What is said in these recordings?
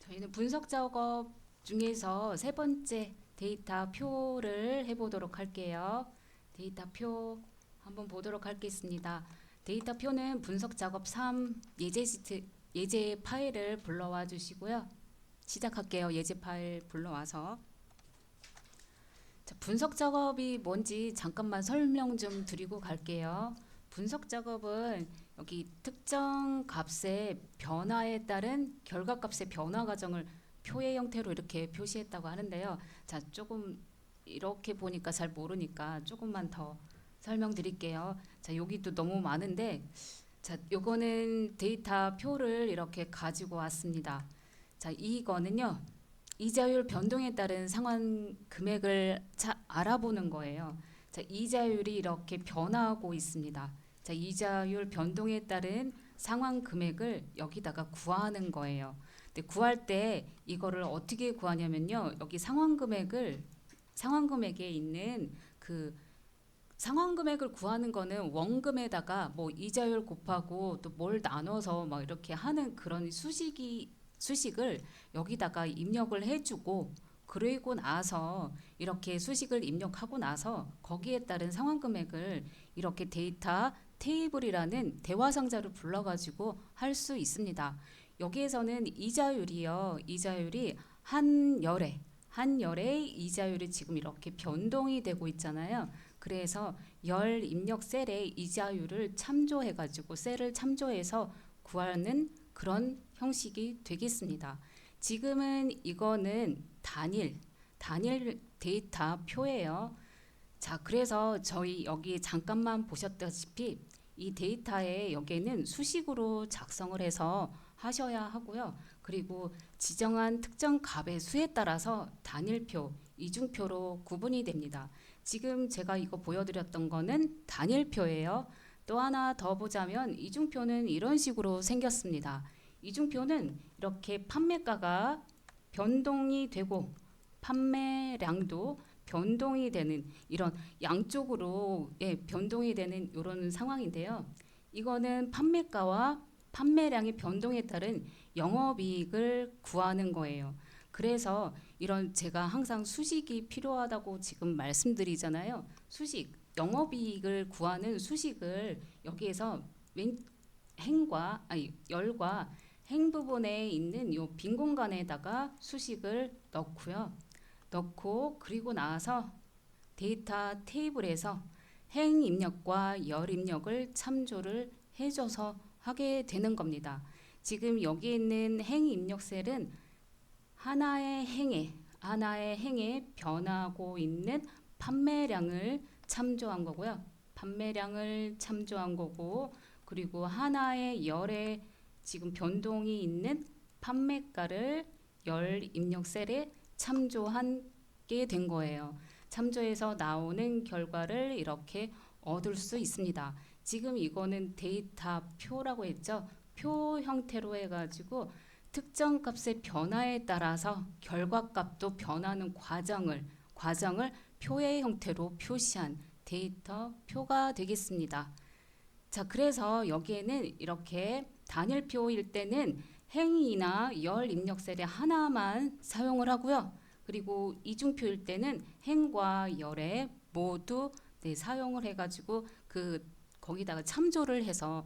저희는 분석 작업 중에서 세 번째 데이터 표를 해보도록 할게요. 데이터 표 한번 보도록 하겠습니다. 데이터 표는 분석 작업 3 예제 파일을 불러와 주시고요. 시작할게요. 예제 파일 불러와서. 자, 분석 작업이 뭔지 잠깐만 설명 좀 드리고 갈게요. 분석 작업은 여기 특정 값의 변화에 따른 결과값의 변화 과정을 표의 형태로 이렇게 표시했다고 하는데요. 자, 조금 이렇게 보니까 잘 모르니까 조금만 더 설명드릴게요. 자, 여기도 너무 많은데, 자, 요거는 데이터 표를 이렇게 가지고 왔습니다. 자, 이거는요. 이자율 변동에 따른 상환 금액을 알아보는 거예요. 자, 이자율이 이렇게 변화하고 있습니다. 자, 이자율 변동에 따른 상환 금액을 여기다가 구하는 거예요. 근데 구할 때 이거를 어떻게 구하냐면요. 여기 상환 금액에 있는 그 상환 금액을 구하는 거는 원금에다가 뭐 이자율 곱하고 또 뭘 나눠서 막 이렇게 하는 그런 수식을 여기다가 입력을 해주고, 그리고 나서 이렇게 수식을 입력하고 나서 거기에 따른 상환 금액을 이렇게 데이터 테이블이라는 대화 상자를 불러가지고 할 수 있습니다. 여기에서는 이자율이 한 열의 이자율이 지금 이렇게 변동이 되고 있잖아요. 그래서 열 입력 셀의 이자율을 참조해가지고 셀을 참조해서 구하는 그런 형식이 되겠습니다. 지금은 이거는 단일 데이터 표예요. 자, 그래서 저희 여기 잠깐만 보셨다시피 이 데이터에 여기에는 수식으로 작성을 해서 하셔야 하고요. 그리고 지정한 특정 값의 수에 따라서 단일표, 이중표로 구분이 됩니다. 지금 제가 이거 보여드렸던 거는 단일표예요. 또 하나 더 보자면 이중표는 이런 식으로 생겼습니다. 이중표는 이렇게 판매가가 변동이 되고 판매량도 변동이 되는 이런 양쪽으로 변동이 되는 이런 상황인데요. 이거는 판매가와 판매량의 변동에 따른 영업이익을 구하는 거예요. 그래서 이런 제가 항상 수식이 필요하다고 지금 말씀드리잖아요. 영업이익을 구하는 수식을 여기에서 열과 행 부분에 있는 이 빈 공간에다가 수식을 넣고 그리고 나서 데이터 테이블에서 행 입력과 열 입력을 참조를 해줘서 하게 되는 겁니다. 지금 여기 있는 행 입력 셀은 하나의 행에 변하고 있는 판매량을 참조한 거고요. 판매량을 참조한 거고, 그리고 하나의 열에 지금 변동이 있는 판매가를 열 입력 셀에 참조한 게 된 거예요. 참조해서 나오는 결과를 이렇게 얻을 수 있습니다. 지금 이거는 데이터 표라고 했죠. 표 형태로 해가지고 특정 값의 변화에 따라서 결과값도 변하는 과정을 표의 형태로 표시한 데이터 표가 되겠습니다. 자, 그래서 여기에는 이렇게 단일표일 때는 행이나 열 입력 셀에 하나만 사용을 하고요. 그리고 이중표일 때는 행과 열에 모두 사용을 해가지고 거기다가 참조를 해서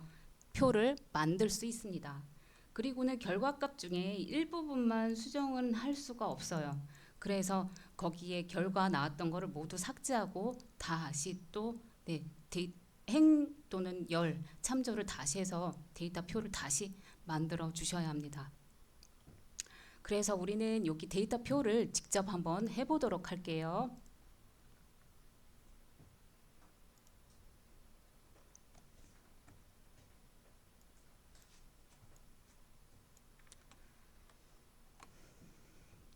표를 만들 수 있습니다. 그리고는 결과값 중에 일부분만 수정은 할 수가 없어요. 그래서 거기에 결과 나왔던 거를 모두 삭제하고 다시 또 행 또는 열 참조를 다시 해서 데이터 표를 다시 만들어 주셔야 합니다. 그래서 우리는 여기 데이터 표를 직접 한번 해보도록 할게요.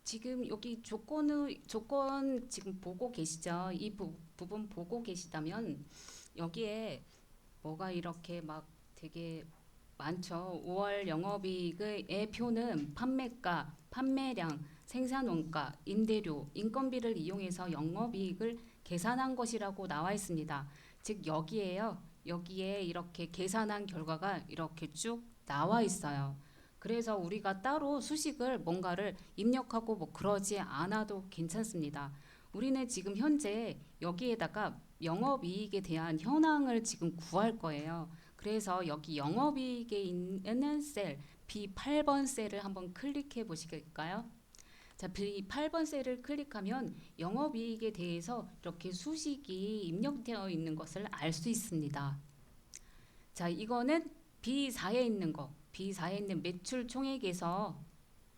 지금 여기 조건 지금 보고 계시죠? 이 부분 보고 계시다면 여기에 뭐가 이렇게 막 되게 많죠. 5월 영업이익의 표는 판매가, 판매량, 생산원가, 임대료, 인건비를 이용해서 영업이익을 계산한 것이라고 나와 있습니다. 즉 여기에 이렇게 계산한 결과가 이렇게 쭉 나와 있어요. 그래서 우리가 따로 수식을 뭔가를 입력하고 뭐 그러지 않아도 괜찮습니다. 우리는 지금 현재 여기에다가 영업이익에 대한 현황을 지금 구할 거예요. 그래서 여기 영업이익에 있는 셀 B8번 셀을 한번 클릭해 보시겠까요? 자, B8번 셀을 클릭하면 영업이익에 대해서 이렇게 수식이 입력되어 있는 것을 알 수 있습니다. 자, 이거는 B4에 있는 거, B4에 있는 매출 총액에서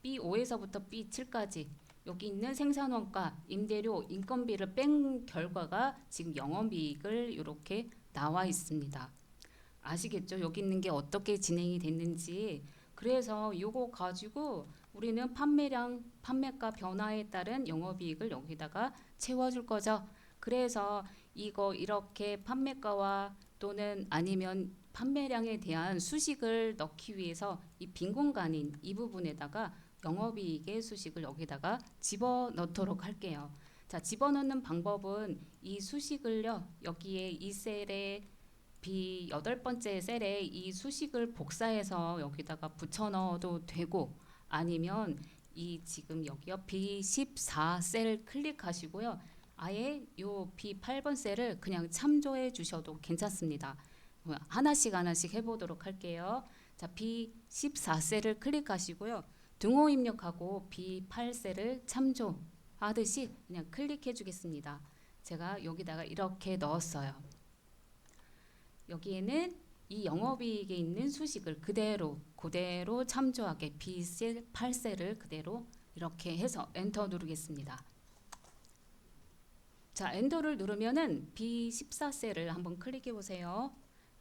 B5에서부터 B7까지 여기 있는 생산원가, 임대료, 인건비를 뺀 결과가 지금 영업이익을 이렇게 나와 있습니다. 아시겠죠? 여기 있는 게 어떻게 진행이 됐는지. 그래서 이거 가지고 우리는 판매량, 판매가 변화에 따른 영업이익을 여기다가 채워줄 거죠. 그래서 이거 이렇게 판매가와 또는 아니면 판매량에 대한 수식을 넣기 위해서 이 빈 공간인 이 부분에다가 영업이익의 수식을 여기다가 집어넣도록 할게요. 자, 집어넣는 방법은 이 수식을요, 여기에 이 셀에 B 8번째 셀에 이 수식을 복사해서 여기다가 붙여 넣어도 되고, 아니면 이 지금 여기요 B14 셀 클릭하시고요. 아예 요 B8번 셀을 그냥 참조해 주셔도 괜찮습니다. 하나씩 하나씩 해보도록 할게요. 자, B14 셀을 클릭하시고요. 등호 입력하고 B8 셀을 참조하듯이 그냥 클릭해 주겠습니다. 제가 여기다가 이렇게 넣었어요. 여기에는 이 영업이익에 있는 수식을 그대로 참조하게 B8 셀을 그대로 이렇게 해서 엔터 누르겠습니다. 자, 엔터를 누르면은 B14 셀을 한번 클릭해 보세요.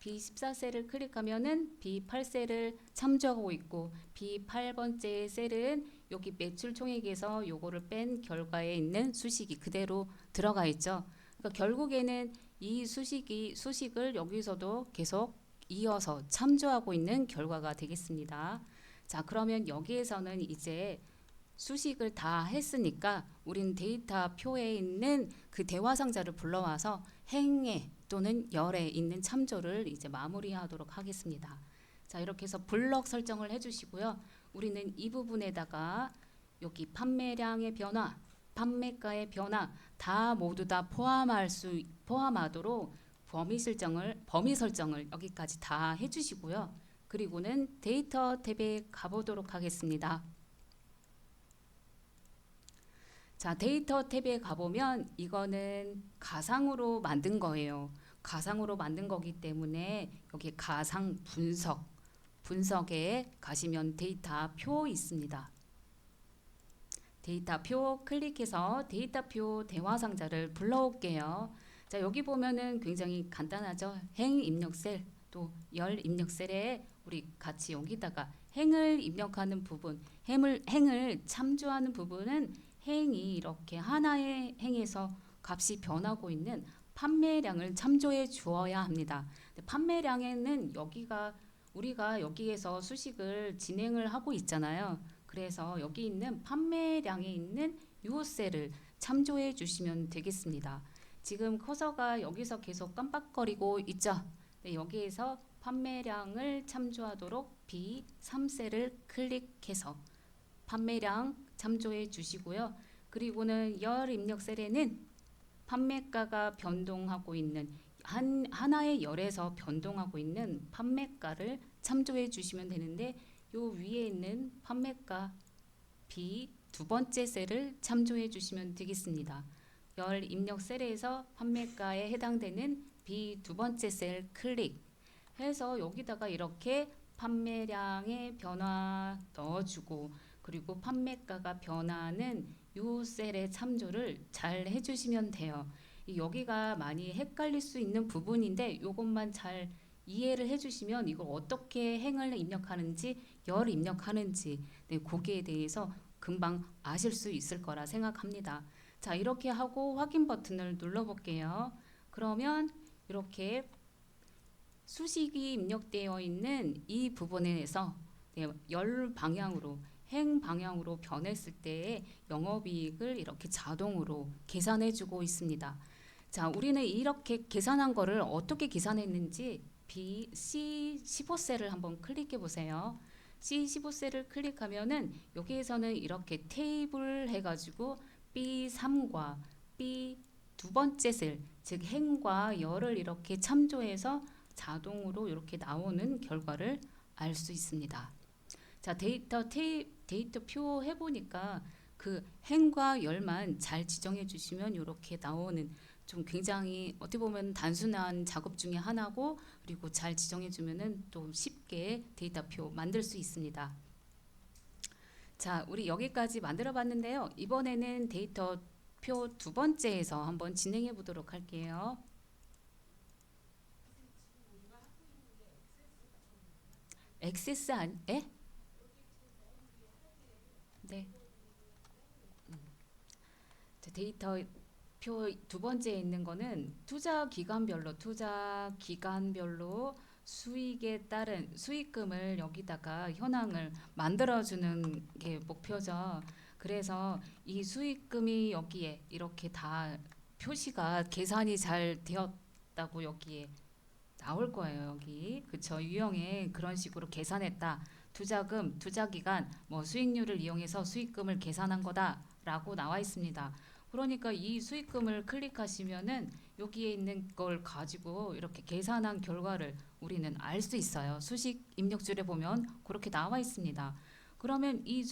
B14 셀을 클릭하면은 B8 셀을 참조하고 있고 B8번째 셀은 여기 매출 총액에서 요거를 뺀 결과에 있는 수식이 그대로 들어가 있죠. 그러니까 결국에는 이 수식을 여기서도 계속 이어서 참조하고 있는 결과가 되겠습니다. 자, 그러면 여기에서는 이제 수식을 다 했으니까 우린 데이터 표에 있는 그 대화 상자를 불러와서 행에 또는 열에 있는 참조를 이제 마무리하도록 하겠습니다. 자, 이렇게 해서 블럭 설정을 해주시고요. 우리는 이 부분에다가 여기 판매량의 변화, 판매가의 변화 다 모두 다 포함하도록 범위 설정을 여기까지 다 해주시고요. 그리고는 데이터 탭에 가보도록 하겠습니다. 자, 데이터 탭에 가보면 이거는 가상으로 만든 거예요. 가상으로 만든 거기 때문에 여기 가상 분석에 가시면 데이터 표 있습니다. 데이터 표 클릭해서 데이터 표 대화 상자를 불러올게요. 자, 여기 보면은 굉장히 간단하죠. 행 입력 셀, 또 열 입력 셀에 우리 같이 여기다가 행을 입력하는 부분, 행을 참조하는 부분은 행이 이렇게 하나의 행에서 값이 변하고 있는 판매량을 참조해 주어야 합니다. 판매량에는 우리가 여기에서 수식을 진행을 하고 있잖아요. 그래서 여기 있는 판매량에 있는 요 셀을 참조해 주시면 되겠습니다. 지금 커서가 여기서 계속 깜빡거리고 있죠. 네, 여기에서 판매량을 참조하도록 B3셀을 클릭해서 판매량 참조해 주시고요. 그리고는 열 입력 셀에는 판매가가 변동하고 있는 하나의 열에서 변동하고 있는 판매가를 참조해 주시면 되는데 요 위에 있는 판매가 B 두 번째 셀을 참조해 주시면 되겠습니다. 열 입력 셀에서 판매가에 해당되는 B 두 번째 셀 클릭해서 여기다가 이렇게 판매량의 변화 넣어주고 그리고 판매가가 변하는 요 셀의 참조를 잘 해주시면 돼요. 여기가 많이 헷갈릴 수 있는 부분인데 이것만 잘 이해를 해주시면 이걸 어떻게 행을 입력하는지 열 입력하는지 거기에 대해서 금방 아실 수 있을 거라 생각합니다. 자, 이렇게 하고 확인 버튼을 눌러볼게요. 그러면 이렇게 수식이 입력되어 있는 이 부분에서 열 방향으로 행 방향으로 변했을 때의 영업이익을 이렇게 자동으로 계산해 주고 있습니다. 자, 우리는 이렇게 계산한 거를 어떻게 계산했는지 B15셀을 한번 클릭해 보세요. C15셀을 클릭하면은 여기에서는 이렇게 테이블 해가지고 B3과 B 두 번째 셀, 즉 행과 열을 이렇게 참조해서 자동으로 이렇게 나오는 결과를 알 수 있습니다. 자, 데이터 표 해보니까 그 행과 열만 잘 지정해 주시면 이렇게 나오는 좀 굉장히 어떻게 보면 단순한 작업 중에 하나고, 그리고 잘 지정해 주면은 또 쉽게 데이터표 만들 수 있습니다. 자, 우리 여기까지 만들어 봤는데요. 이번에는 데이터표 두 번째에서 한번 진행해 보도록 할게요. 액세스 안, 에? 네. 데이터 표 두 번째에 있는 거는 투자 기간별로 수익에 따른 수익금을 여기다가 현황을 만들어주는 게 목표죠. 그래서 이 수익금이 여기에 이렇게 다 표시가 계산이 잘 되었다고 여기에 나올 거예요. 여기 그쵸, 유형에 그런 식으로 계산했다. 투자금, 투자기간, 뭐 수익률을 이용해서 수익금을 계산한 거다라고 나와 있습니다. 그러니까 이 수익금을 클릭하시면은 여기에 있는 걸 가지고 이렇게 계산한 결과를 우리는 알 수 있어요. 수식 입력줄에 보면 그렇게 나와 있습니다. 그러면 이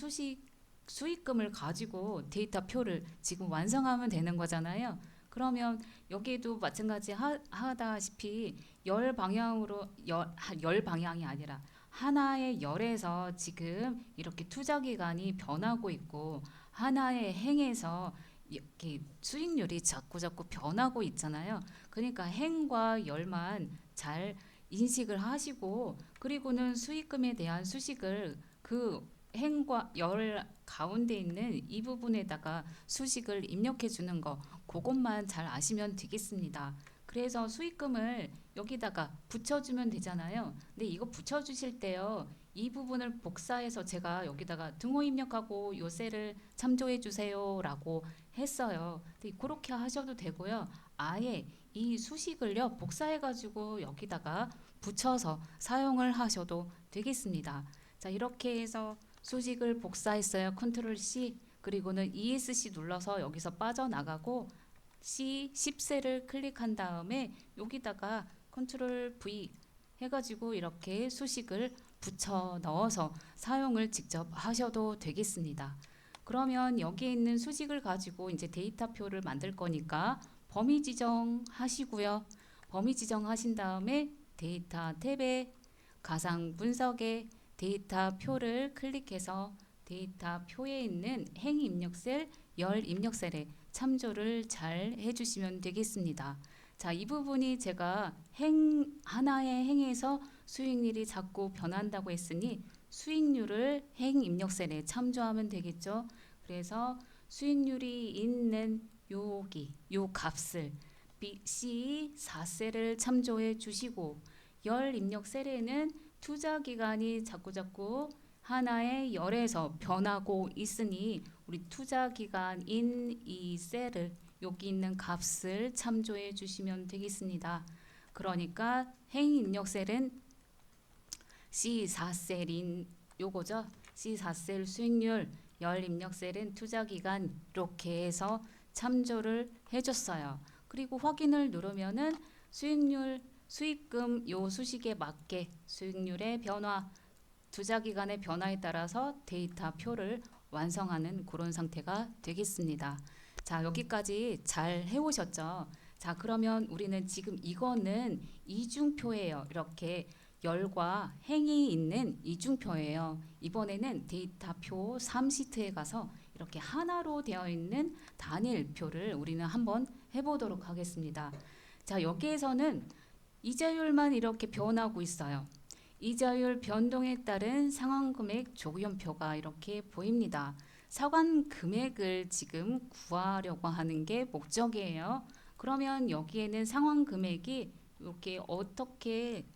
수익금을 가지고 데이터표를 지금 완성하면 되는 거잖아요. 그러면 여기에도 마찬가지 하다시피 열 방향으로 열 방향이 아니라 하나의 열에서 지금 이렇게 투자 기간이 변하고 있고, 하나의 행에서 이렇게 수익률이 자꾸 변하고 있잖아요. 그러니까 행과 열만 잘 인식을 하시고, 그리고는 수익금에 대한 수식을 그 행과 열 가운데 있는 이 부분에다가 수식을 입력해 주는 거, 그것만 잘 아시면 되겠습니다. 그래서 수익금을 여기다가 붙여주면 되잖아요. 근데 이거 붙여주실 때요, 이 부분을 복사해서 제가 여기다가 등호 입력하고 요 셀을 참조해 주세요라고 했어요. 근데 그렇게 하셔도 되고요. 아예 이 수식을요, 복사해가지고 여기다가 붙여서 사용을 하셔도 되겠습니다. 자, 이렇게 해서 수식을 복사했어요. 컨트롤 C. 그리고는 ESC 눌러서 여기서 빠져나가고 C10셀을 클릭한 다음에 여기다가 컨트롤 V 해가지고 이렇게 수식을 붙여 넣어서 사용을 직접 하셔도 되겠습니다. 그러면 여기에 있는 수식을 가지고 이제 데이터표를 만들 거니까 범위 지정하시고요. 범위 지정하신 다음에 데이터 탭에 가상 분석에 데이터표를 클릭해서 데이터표에 있는 행 입력 셀, 열 입력 셀에 참조를 잘 해주시면 되겠습니다. 자, 이 부분이 제가 하나의 행에서 수익률이 자꾸 변한다고 했으니 수익률을 행 입력 셀에 참조하면 되겠죠. 그래서 수익률이 있는 여기 요 값을 C4셀을 참조해 주시고, 열 입력 셀에는 투자 기간이 자꾸 하나의 열에서 변하고 있으니 우리 투자 기간인 이 셀을 여기 있는 값을 참조해 주시면 되겠습니다. 그러니까 행 입력 셀은 C4셀인 요거죠. C4셀 수익률, 열 입력 셀은 투자 기간, 이렇게 해서 참조를 해줬어요. 그리고 확인을 누르면은 수익률, 수익금 요 수식에 맞게 수익률의 변화, 투자 기간의 변화에 따라서 데이터표를 완성하는 그런 상태가 되겠습니다. 자, 여기까지 잘 해오셨죠? 자, 그러면 우리는 지금 이거는 이중표예요. 이렇게 열과 행이 있는 이중표예요. 이번에는 데이터표 3시트에 가서 이렇게 하나로 되어 있는 단일표를 우리는 한번 해보도록 하겠습니다. 자, 여기에서는 이자율만 이렇게 변하고 있어요. 이자율 변동에 따른 상환금액 조연표가 이렇게 보입니다. 상환금액을 지금 구하려고 하는 게 목적이에요. 그러면 여기에는 상환금액이 이렇게 어떻게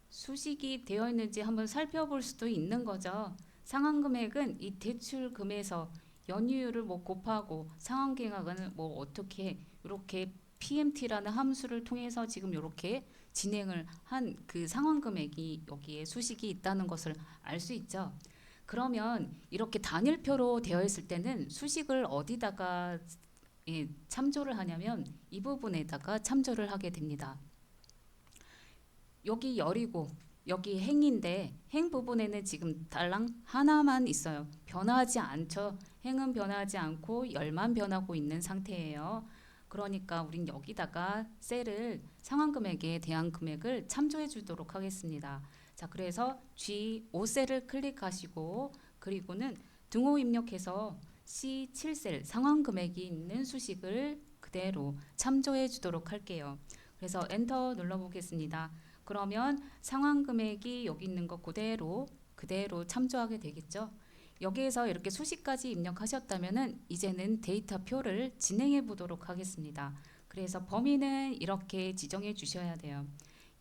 수식이 되어 있는지 한번 살펴볼 수도 있는 거죠. 상환금액은 이 대출금에서 연이율을 뭐 곱하고 상환계약은 뭐 어떻게 이렇게 PMT라는 함수를 통해서 지금 이렇게 진행을 한 그 상환 금액이 여기에 수식이 있다는 것을 알 수 있죠. 그러면 이렇게 단일표로 되어 있을 때는 수식을 어디다가 참조를 하냐면 이 부분에다가 참조를 하게 됩니다. 여기 열이고 여기 행인데 행 부분에는 지금 달랑 하나만 있어요. 변하지 않죠. 행은 변하지 않고 열만 변하고 있는 상태예요. 그러니까 우린 여기다가 셀을 상환금액에 대한 금액을 참조해 주도록 하겠습니다. 자, 그래서 G5셀을 클릭하시고 그리고는 등호 입력해서 C7셀 상환금액이 있는 수식을 그대로 참조해 주도록 할게요. 그래서 엔터 눌러 보겠습니다. 그러면 상환 금액이 여기 있는 거 그대로 참조하게 되겠죠. 여기에서 이렇게 수식까지 입력하셨다면은 이제는 데이터표를 진행해 보도록 하겠습니다. 그래서 범위는 이렇게 지정해 주셔야 돼요.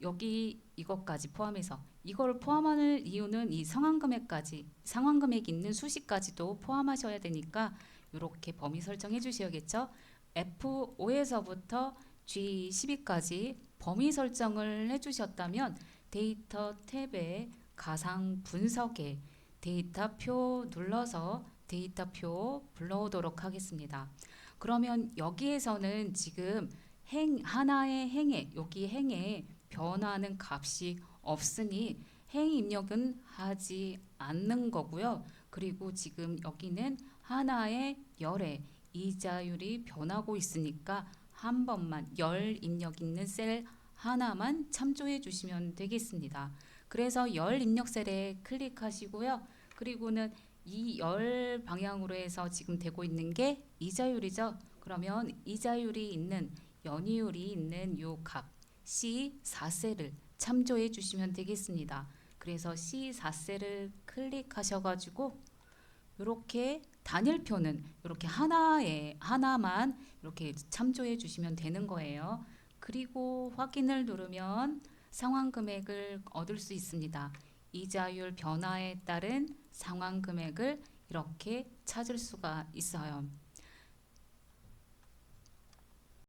여기 이것까지 포함해서 이걸 포함하는 이유는 이 상환 금액이 있는 수식까지도 포함하셔야 되니까 이렇게 범위 설정해 주셔야겠죠. F5에서부터 G12까지 범위 설정을 해주셨다면 데이터 탭에 가상 분석에 데이터표 눌러서 데이터표 불러오도록 하겠습니다. 그러면 여기에서는 지금 하나의 행에 여기 행에 변화하는 값이 없으니 행 입력은 하지 않는 거고요. 그리고 지금 여기는 하나의 열에 이자율이 변하고 있으니까 한 번만 열 입력 있는 셀 하나만 참조해 주시면 되겠습니다. 그래서 열 입력 셀에 클릭하시고요. 그리고는 이 열 방향으로 해서 지금 되고 있는 게 이자율이죠. 그러면 이자율이 있는 연이율이 있는 요 값 C4셀을 참조해 주시면 되겠습니다. 그래서 C4셀을 클릭하셔가지고 이렇게 단일표는 이렇게 하나만 이렇게 참조해 주시면 되는 거예요. 그리고 확인을 누르면 상환 금액을 얻을 수 있습니다. 이자율 변화에 따른 상환 금액을 이렇게 찾을 수가 있어요.